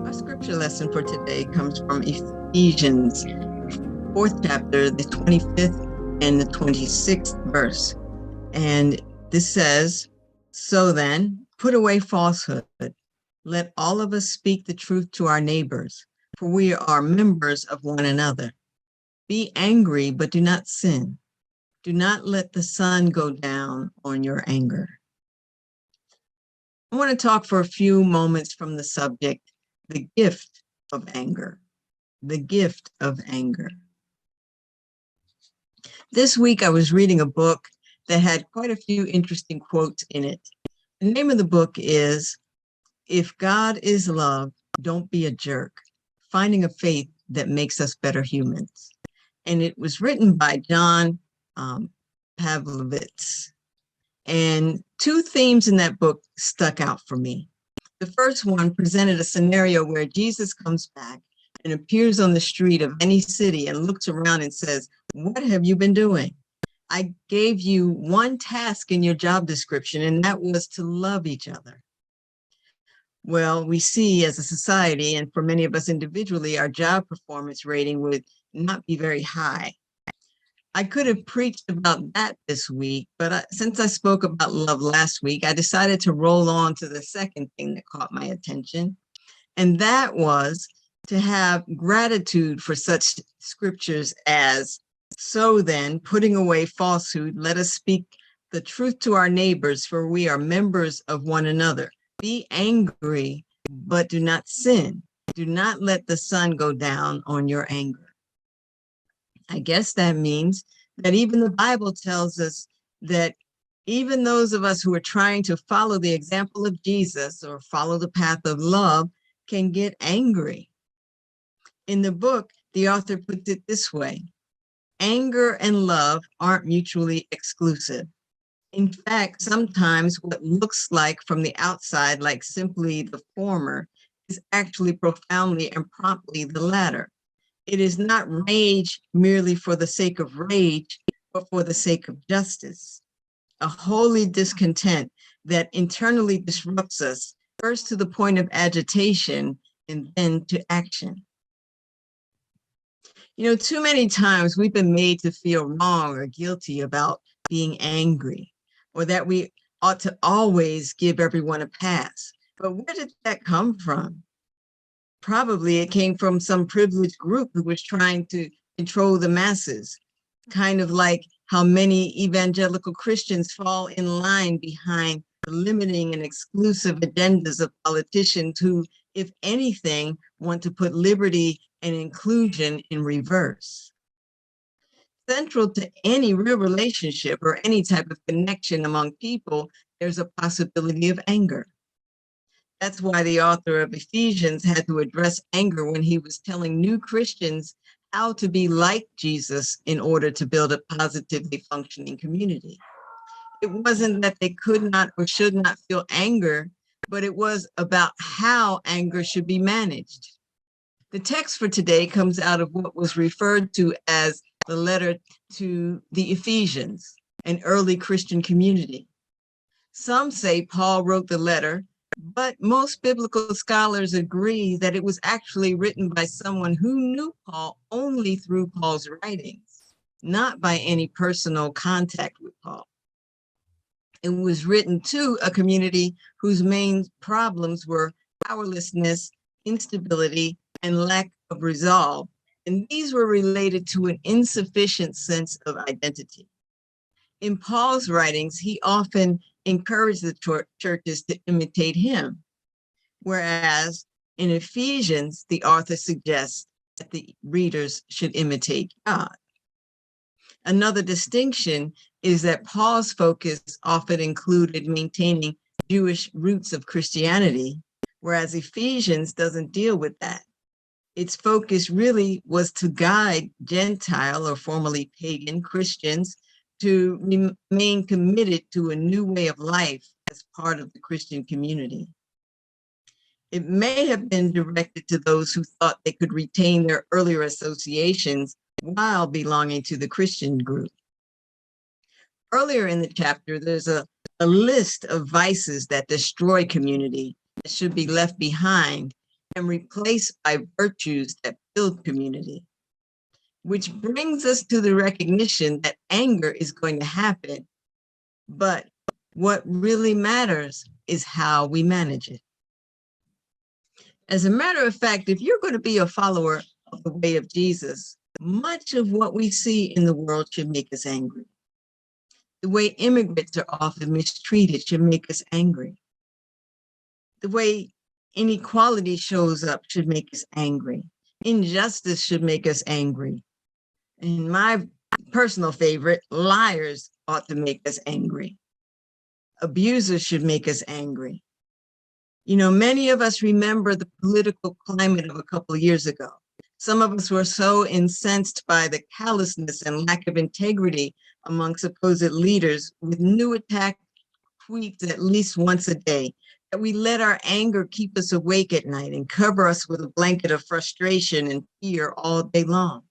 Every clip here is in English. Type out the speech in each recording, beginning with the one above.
Our scripture lesson for today comes from Ephesians, 4th chapter, the 25th and the 26th verse. And this says, "So then, put away falsehood. Let all of us speak the truth to our neighbors, for we are members of one another. Be angry, but do not sin. Do not let the sun go down on your anger." I want to talk for a few moments from the subject, the gift of anger. The gift of anger. This week, I was reading a book that had quite a few interesting quotes in it. The name of the book is "If God is Love, Don't Be a Jerk, Finding a Faith That Makes Us Better Humans." And it was written by John Pavlovitz. And two themes in that book stuck out for me. The first one presented a scenario where Jesus comes back and appears on the street of any city and looks around and says, "What have you been doing? I gave you one task in your job description, and that was to love each other." Well, we see as a society, and for many of us individually, our job performance rating would not be very high. I could have preached about that this week, but since I spoke about love last week, I decided to roll on to the second thing that caught my attention. And that was to have gratitude for such scriptures as, "So then, putting away falsehood, let us speak the truth to our neighbors, for we are members of one another. Be angry, but do not sin. Do not let the sun go down on your anger." I guess that means that even the Bible tells us that even those of us who are trying to follow the example of Jesus or follow the path of love can get angry. In the book, the author puts it this way: anger and love aren't mutually exclusive. In fact, sometimes what looks like from the outside like simply the former is actually profoundly and promptly the latter. It is not rage merely for the sake of rage, but for the sake of justice. A holy discontent that internally disrupts us, first to the point of agitation and then to action. Too many times we've been made to feel wrong or guilty about being angry, or that we ought to always give everyone a pass. But where did that come from? Probably it came from some privileged group who was trying to control the masses, kind of like how many evangelical Christians fall in line behind the limiting and exclusive agendas of politicians who, if anything, want to put liberty and inclusion in reverse. Central to any real relationship or any type of connection among people, there's a possibility of anger. That's why the author of Ephesians had to address anger when he was telling new Christians how to be like Jesus in order to build a positively functioning community. It wasn't that they could not or should not feel anger, but it was about how anger should be managed. The text for today comes out of what was referred to as the letter to the Ephesians, an early Christian community. Some say Paul wrote the letter, but most biblical scholars agree that it was actually written by someone who knew Paul only through Paul's writings, not by any personal contact with Paul. It was written to a community whose main problems were powerlessness, instability, and lack of resolve, and these were related to an insufficient sense of identity. In Paul's writings, he often encouraged the churches to imitate him, whereas in Ephesians, the author suggests that the readers should imitate God. Another distinction is that Paul's focus often included maintaining Jewish roots of Christianity, whereas Ephesians doesn't deal with that. Its focus really was to guide Gentile or formerly pagan Christians to remain committed to a new way of life as part of the Christian community. It may have been directed to those who thought they could retain their earlier associations while belonging to the Christian group. Earlier in the chapter, there's a list of vices that destroy community that should be left behind and replaced by virtues that build community. Which brings us to the recognition that anger is going to happen, but what really matters is how we manage it. As a matter of fact, if you're going to be a follower of the way of Jesus, much of what we see in the world should make us angry. The way immigrants are often mistreated should make us angry. The way inequality shows up should make us angry. Injustice should make us angry. And my personal favorite, liars ought to make us angry. Abusers should make us angry. You know, many of us remember the political climate of a couple of years ago. Some of us were so incensed by the callousness and lack of integrity among supposed leaders with new attack tweets at least once a day that we let our anger keep us awake at night and cover us with a blanket of frustration and fear all day long.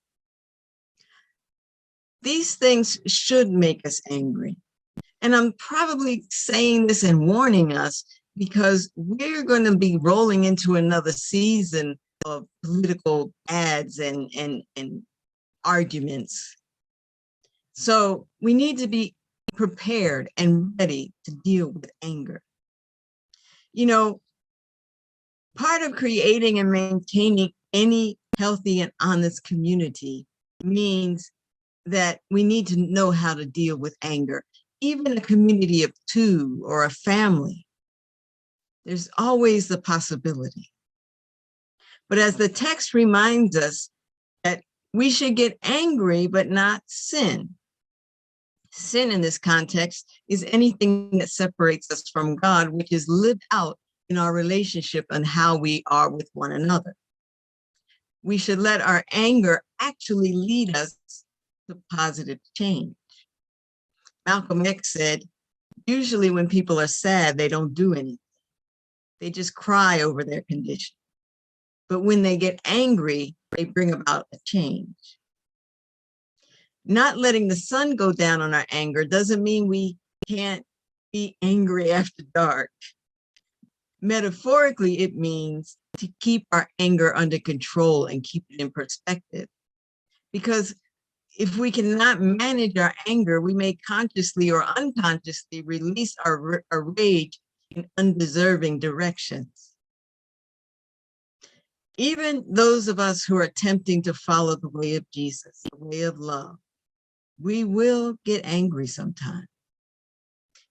These things should make us angry. And I'm probably saying this and warning us because we're going to be rolling into another season of political ads and arguments. So we need to be prepared and ready to deal with anger. You know, part of creating and maintaining any healthy and honest community means that we need to know how to deal with anger. Even a community of two or a family, there's always the possibility. But as the text reminds us that we should get angry, but not sin. Sin in this context is anything that separates us from God, which is lived out in our relationship and how we are with one another. We should let our anger actually lead us to positive change. Malcolm X said, usually when people are sad, they don't do anything. They just cry over their condition. But when they get angry, they bring about a change. Not letting the sun go down on our anger doesn't mean we can't be angry after dark. Metaphorically, it means to keep our anger under control and keep it in perspective. Because if we cannot manage our anger, we may consciously or unconsciously release our rage in undeserving directions. Even those of us who are attempting to follow the way of Jesus, the way of love, we will get angry sometimes,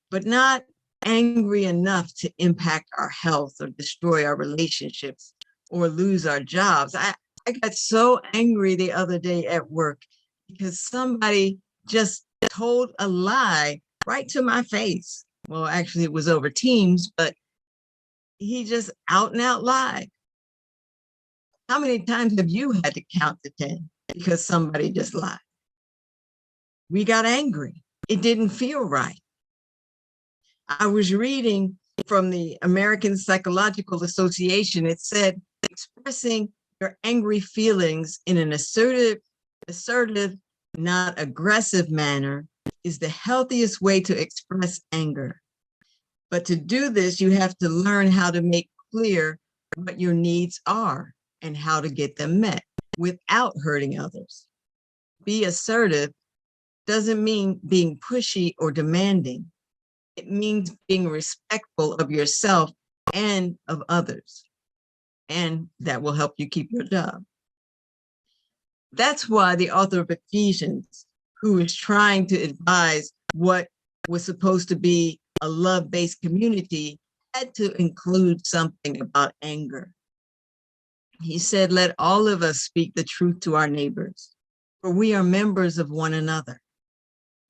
but not angry enough to impact our health or destroy our relationships or lose our jobs. I got so angry the other day at work because somebody just told a lie right to my face. Well, actually, it was over Teams, but he just out and out lied. How many times have you had to count to 10 because somebody just lied? We got angry. It didn't feel right. I was reading from the American Psychological Association. It said expressing your angry feelings in an assertive, not aggressive manner is the healthiest way to express anger. But to do this, you have to learn how to make clear what your needs are and how to get them met without hurting others. Be assertive doesn't mean being pushy or demanding. It means being respectful of yourself and of others. And that will help you keep your job. That's why the author of Ephesians, who is trying to advise what was supposed to be a love-based community, had to include something about anger. He said, let all of us speak the truth to our neighbors, for we are members of one another.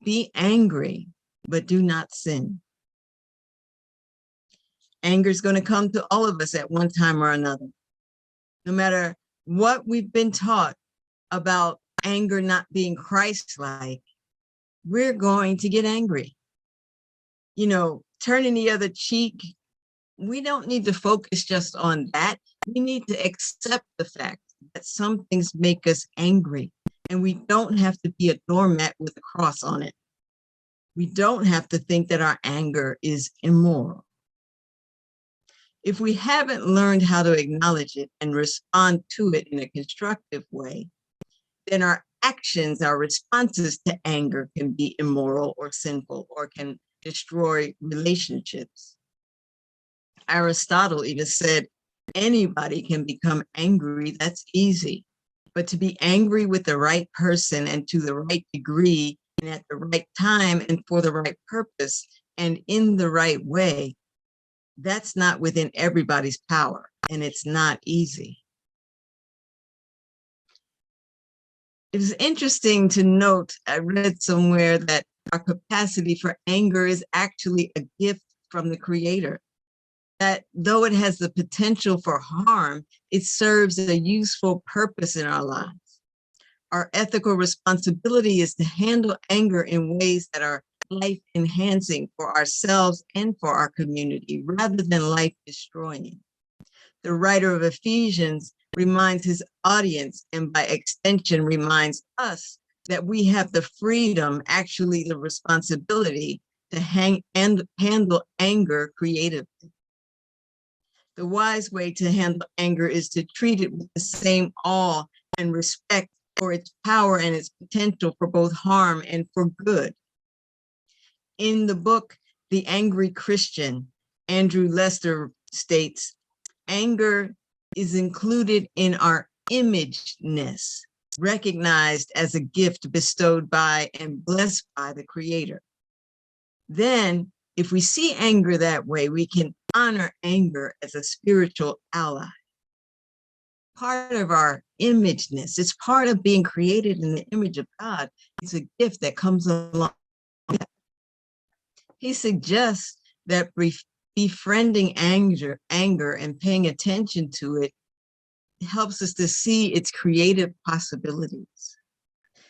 Be angry, but do not sin. Anger is going to come to all of us at one time or another. No matter what we've been taught about anger not being Christ-like, we're going to get angry. You know, turning the other cheek, we don't need to focus just on that. We need to accept the fact that some things make us angry, and we don't have to be a doormat with a cross on it. We don't have to think that our anger is immoral. If we haven't learned how to acknowledge it and respond to it in a constructive way, then our actions, our responses to anger can be immoral or sinful or can destroy relationships. Aristotle even said, anybody can become angry, that's easy. But to be angry with the right person and to the right degree and at the right time and for the right purpose and in the right way, that's not within everybody's power, and it's not easy. It is interesting to note, I read somewhere that our capacity for anger is actually a gift from the Creator. That though it has the potential for harm, it serves a useful purpose in our lives. Our ethical responsibility is to handle anger in ways that are life enhancing for ourselves and for our community, rather than life destroying. The writer of Ephesians reminds his audience, and by extension reminds us, that we have the freedom, actually the responsibility, to handle anger creatively. The wise way to handle anger is to treat it with the same awe and respect for its power and its potential for both harm and for good. In the book, The Angry Christian, Andrew Lester states, anger is included in our imageness, recognized as a gift bestowed by and blessed by the Creator. Then, if we see anger that way, we can honor anger as a spiritual ally. Part of our imageness, it's part of being created in the image of God. It's a gift that comes along. He suggests that befriending anger and paying attention to it helps us to see its creative possibilities.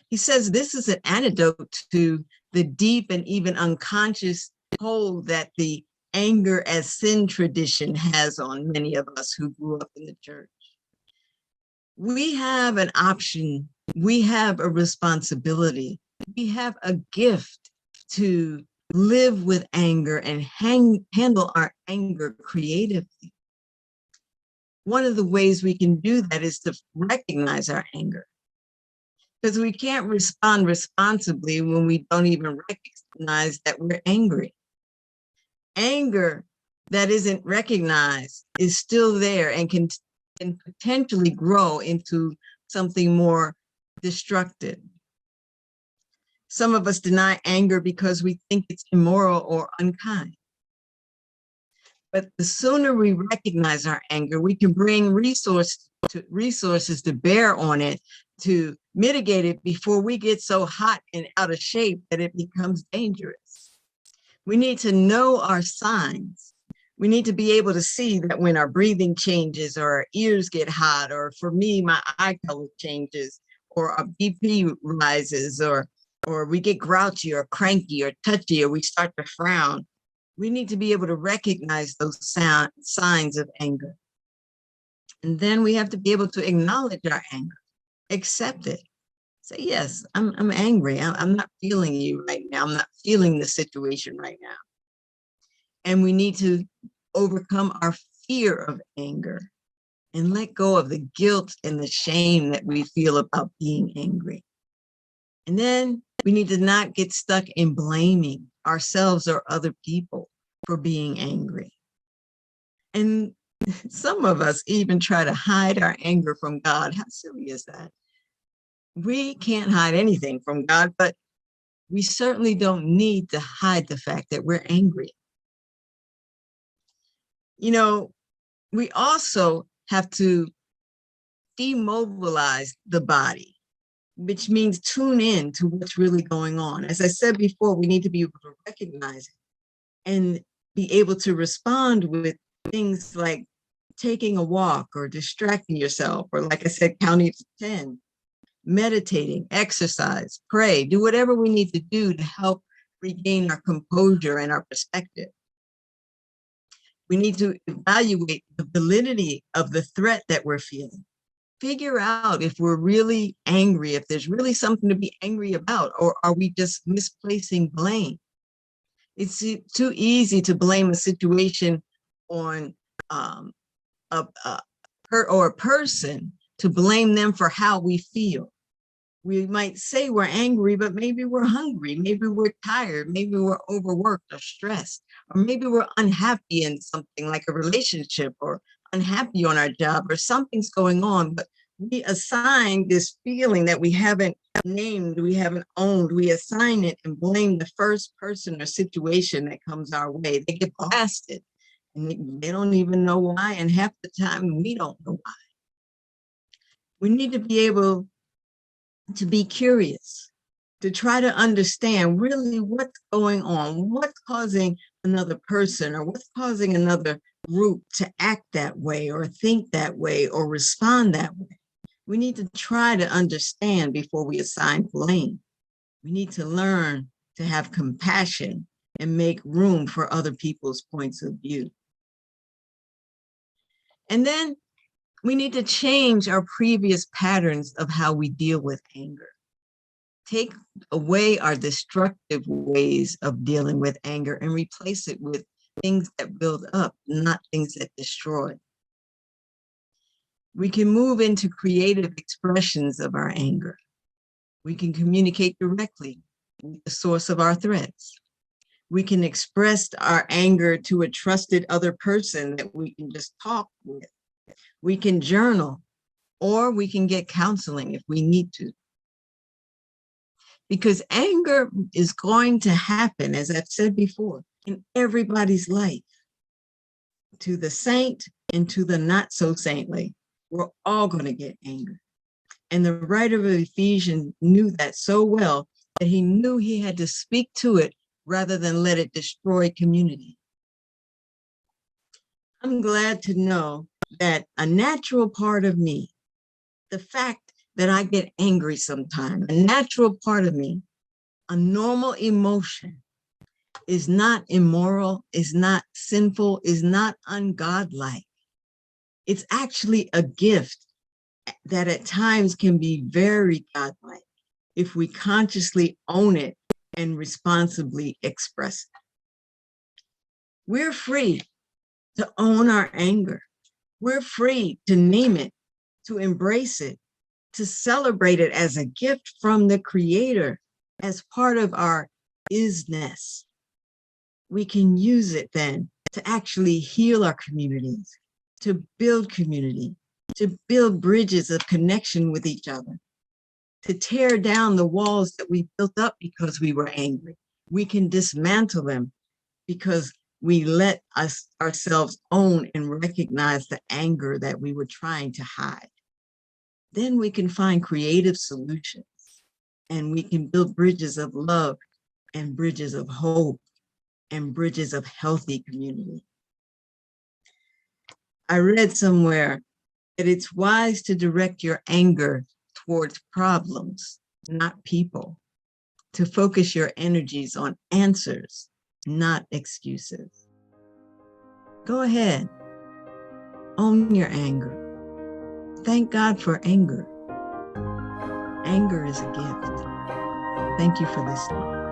He says this is an antidote to the deep and even unconscious hold that the anger as sin tradition has on many of us who grew up in the church. We have an option, we have a responsibility, we have a gift to live with anger and handle our anger creatively. One of the ways we can do that is to recognize our anger, because we can't respond responsibly when we don't even recognize that we're angry. Anger that isn't recognized is still there and can potentially grow into something more destructive. Some of us deny anger because we think it's immoral or unkind. But the sooner we recognize our anger, we can bring resources to bear on it to mitigate it before we get so hot and out of shape that it becomes dangerous. We need to know our signs. We need to be able to see that when our breathing changes or our ears get hot, or for me, my eye color changes, or our BP rises, or we get grouchy or cranky or touchy, or we start to frown. We need to be able to recognize those signs of anger. And then we have to be able to acknowledge our anger, accept it. Say, yes, I'm angry. I'm not feeling you right now. I'm not feeling the situation right now. And we need to overcome our fear of anger and let go of the guilt and the shame that we feel about being angry. And then we need to not get stuck in blaming ourselves or other people for being angry. And some of us even try to hide our anger from God. How silly is that? We can't hide anything from God, but we certainly don't need to hide the fact that we're angry. You know, we also have to demobilize the body, which means tune in to what's really going on. As I said before, we need to be able to recognize it and be able to respond with things like taking a walk or distracting yourself, or like I said, counting to 10, meditating, exercise, pray, do whatever we need to do to help regain our composure and our perspective. We need to evaluate the validity of the threat that we're feeling. Figure out if we're really angry, if there's really something to be angry about, or are we just misplacing blame? It's too easy to blame a situation on um, a person to blame them for how we feel. We might say we're angry, but maybe we're hungry, maybe we're tired, maybe we're overworked or stressed, or maybe we're unhappy in something like a relationship, or unhappy on our job, or something's going on, but we assign this feeling that we haven't named, we haven't owned, we assign it and blame the first person or situation that comes our way. They get blasted and they don't even know why, and half the time we don't know why. We need to be able to be curious, to try to understand really what's going on, what's causing another person or what's causing another group to act that way or think that way or respond that way. We need to try to understand before we assign blame. We need to learn to have compassion and make room for other people's points of view. And then we need to change our previous patterns of how we deal with anger. Take away our destructive ways of dealing with anger and replace it with things that build up, not things that destroy. We can move into creative expressions of our anger. We can communicate directly with the source of our threats. We can express our anger to a trusted other person that we can just talk with. We can journal, or we can get counseling if we need to. Because anger is going to happen, as I've said before, in everybody's life. To the saint and to the not so saintly, we're all going to get angry. And the writer of Ephesians knew that so well that he knew he had to speak to it rather than let it destroy community. I'm glad to know that a natural part of me, the fact that I get angry sometimes, a natural part of me, a normal emotion, is not immoral, is not sinful, is not ungodlike. It's actually a gift that at times can be very godlike if we consciously own it and responsibly express it. We're free to own our anger. We're free to name it, to embrace it, to celebrate it as a gift from the Creator, as part of our isness. We can use it then to actually heal our communities, to build community, to build bridges of connection with each other, to tear down the walls that we built up because we were angry. We can dismantle them because we let ourselves own and recognize the anger that we were trying to hide. Then we can find creative solutions, and we can build bridges of love and bridges of hope and bridges of healthy community. I read somewhere that it's wise to direct your anger towards problems, not people, to focus your energies on answers, not excuses. Go ahead, own your anger. Thank God for anger. Anger is a gift. Thank you for listening.